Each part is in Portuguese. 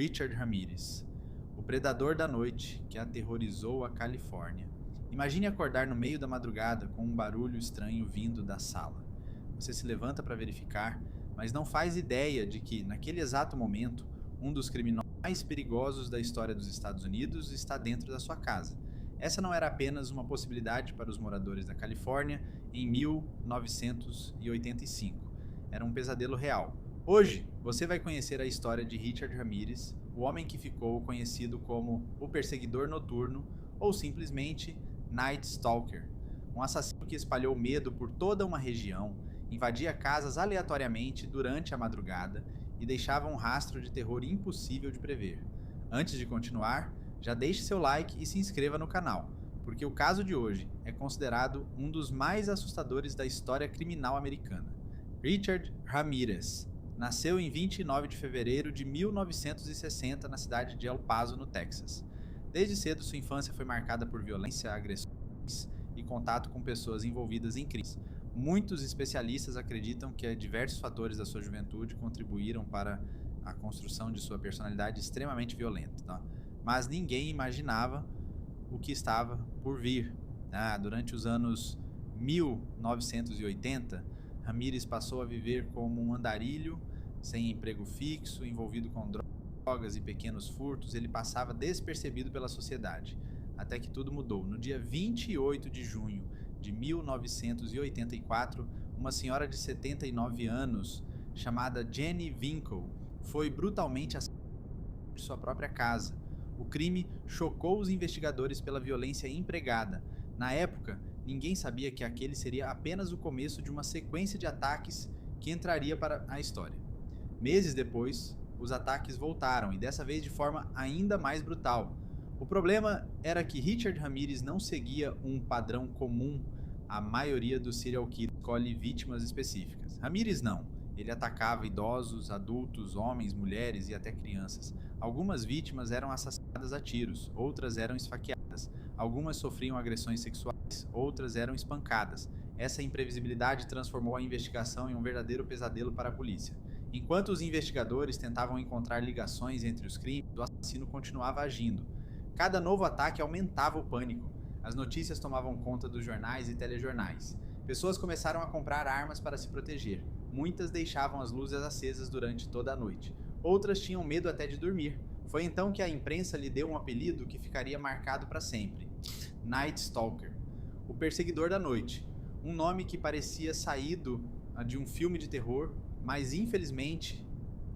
Richard Ramirez, o predador da noite que aterrorizou a Califórnia. Imagine acordar no meio da madrugada com um barulho estranho vindo da sala. Você se levanta para verificar, mas não faz ideia de que, naquele exato momento, um dos criminosos mais perigosos da história dos Estados Unidos está dentro da sua casa. Essa não era apenas uma possibilidade para os moradores da Califórnia em 1985. Era um pesadelo real. Hoje, você vai conhecer a história de Richard Ramirez, o homem que ficou conhecido como o Perseguidor Noturno ou simplesmente Night Stalker, um assassino que espalhou medo por toda uma região, invadia casas aleatoriamente durante a madrugada e deixava um rastro de terror impossível de prever. Antes de continuar, já deixe seu like e se inscreva no canal, porque o caso de hoje é considerado um dos mais assustadores da história criminal americana. Richard Ramirez nasceu em 29 de fevereiro de 1960 na cidade de El Paso, no Texas. Desde cedo, sua infância foi marcada por violência, agressões e contato com pessoas envolvidas em crimes. Muitos especialistas acreditam que diversos fatores da sua juventude contribuíram para a construção de sua personalidade extremamente violenta, tá? Mas ninguém imaginava o que estava por vir. Durante os anos 1980, Ramirez passou a viver como um andarilho, sem emprego fixo, envolvido com drogas e pequenos furtos. Ele passava despercebido pela sociedade, até que tudo mudou. No dia 28 de junho de 1984, uma senhora de 79 anos, chamada Jenny Winkle, foi brutalmente assassinada em sua própria casa. O crime chocou os investigadores pela violência empregada. Na época, ninguém sabia que aquele seria apenas o começo de uma sequência de ataques que entraria para a história. Meses depois, os ataques voltaram, e dessa vez de forma ainda mais brutal. O problema era que Richard Ramirez não seguia um padrão comum. A maioria dos serial killers escolhe vítimas específicas. Ramirez não. Ele atacava idosos, adultos, homens, mulheres e até crianças. Algumas vítimas eram assassinadas a tiros, outras eram esfaqueadas. Algumas sofriam agressões sexuais, outras eram espancadas. Essa imprevisibilidade transformou a investigação em um verdadeiro pesadelo para a polícia. Enquanto os investigadores tentavam encontrar ligações entre os crimes, o assassino continuava agindo. Cada novo ataque aumentava o pânico. As notícias tomavam conta dos jornais e telejornais. Pessoas começaram a comprar armas para se proteger. Muitas deixavam as luzes acesas durante toda a noite. Outras tinham medo até de dormir. Foi então que a imprensa lhe deu um apelido que ficaria marcado para sempre: Night Stalker, o Perseguidor da Noite. Um nome que parecia saído de um filme de terror, mas infelizmente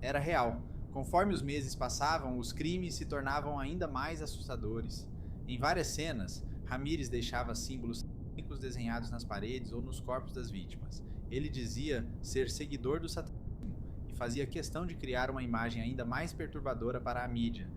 era real. Conforme os meses passavam, os crimes se tornavam ainda mais assustadores. Em várias cenas, Ramirez deixava símbolos satânicos desenhados nas paredes ou nos corpos das vítimas. Ele dizia ser seguidor do satanismo e fazia questão de criar uma imagem ainda mais perturbadora para a mídia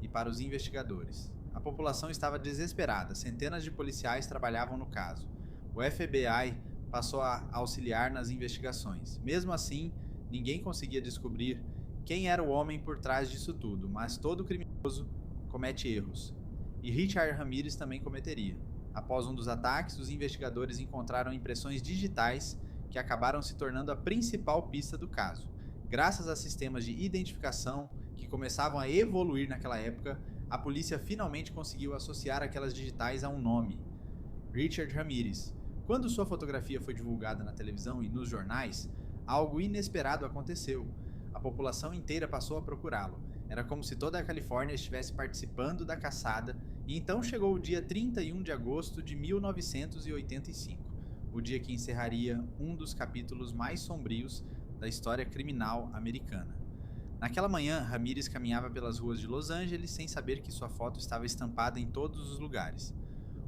e para os investigadores. A população estava desesperada, centenas de policiais trabalhavam no caso. O FBI passou a auxiliar nas investigações. Mesmo assim, ninguém conseguia descobrir quem era o homem por trás disso tudo, mas todo criminoso comete erros. E Richard Ramirez também cometeria. Após um dos ataques, os investigadores encontraram impressões digitais que acabaram se tornando a principal pista do caso. Graças a sistemas de identificação que começavam a evoluir naquela época, a polícia finalmente conseguiu associar aquelas digitais a um nome: Richard Ramirez. Quando sua fotografia foi divulgada na televisão e nos jornais, algo inesperado aconteceu. A população inteira passou a procurá-lo. Era como se toda a Califórnia estivesse participando da caçada, e então chegou o dia 31 de agosto de 1985, o dia que encerraria um dos capítulos mais sombrios da história criminal americana. Naquela manhã, Ramirez caminhava pelas ruas de Los Angeles sem saber que sua foto estava estampada em todos os lugares.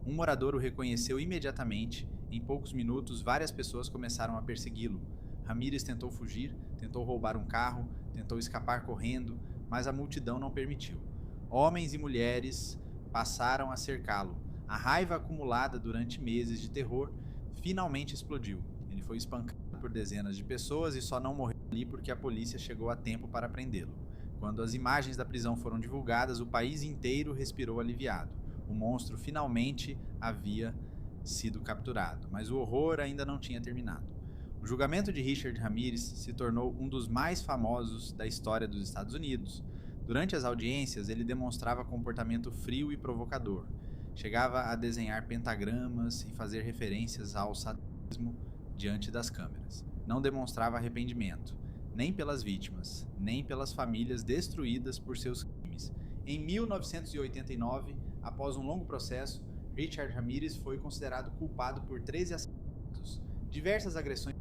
Um morador o reconheceu imediatamente. Em poucos minutos, várias pessoas começaram a persegui-lo. Ramirez tentou fugir, tentou roubar um carro, tentou escapar correndo, mas a multidão não permitiu. Homens e mulheres passaram a cercá-lo. A raiva acumulada durante meses de terror finalmente explodiu. Ele foi espancado por dezenas de pessoas e só não morreu ali porque a polícia chegou a tempo para prendê-lo. Quando as imagens da prisão foram divulgadas, o país inteiro respirou aliviado. O monstro finalmente havia sido capturado, mas o horror ainda não tinha terminado. O julgamento de Richard Ramirez se tornou um dos mais famosos da história dos Estados Unidos. Durante as audiências, ele demonstrava comportamento frio e provocador. Chegava a desenhar pentagramas e fazer referências ao sadismo diante das câmeras. Não demonstrava arrependimento, nem pelas vítimas, nem pelas famílias destruídas por seus crimes. Em 1989, após um longo processo, Richard Ramirez foi considerado culpado por 13 assassinatos, diversas agressões,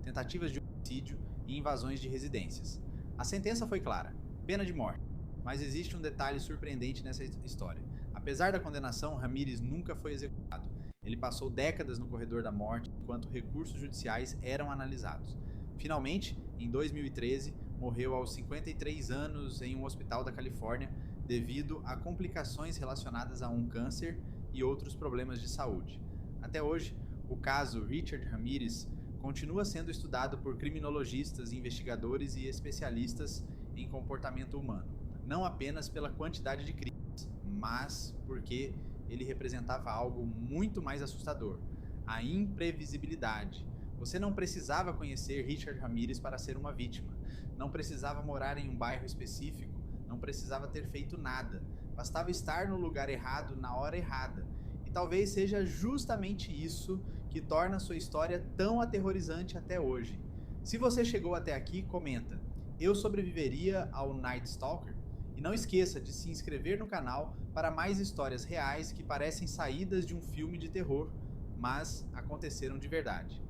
tentativas de homicídio e invasões de residências. A sentença foi clara: pena de morte. Mas existe um detalhe surpreendente nessa história. Apesar da condenação, Ramirez nunca foi executado. Ele passou décadas no corredor da morte enquanto recursos judiciais eram analisados. Finalmente, em 2013, morreu aos 53 anos em um hospital da Califórnia devido a complicações relacionadas a um câncer e outros problemas de saúde. Até hoje, o caso Richard Ramirez continua sendo estudado por criminologistas, investigadores e especialistas em comportamento humano, não apenas pela quantidade de crimes, mas porque ele representava algo muito mais assustador: a imprevisibilidade. Você não precisava conhecer Richard Ramirez para ser uma vítima, não precisava morar em um bairro específico, não precisava ter feito nada, bastava estar no lugar errado na hora errada. E talvez seja justamente isso que torna sua história tão aterrorizante até hoje. Se você chegou até aqui, comenta: eu sobreviveria ao Night Stalker? E não esqueça de se inscrever no canal para mais histórias reais que parecem saídas de um filme de terror, mas aconteceram de verdade.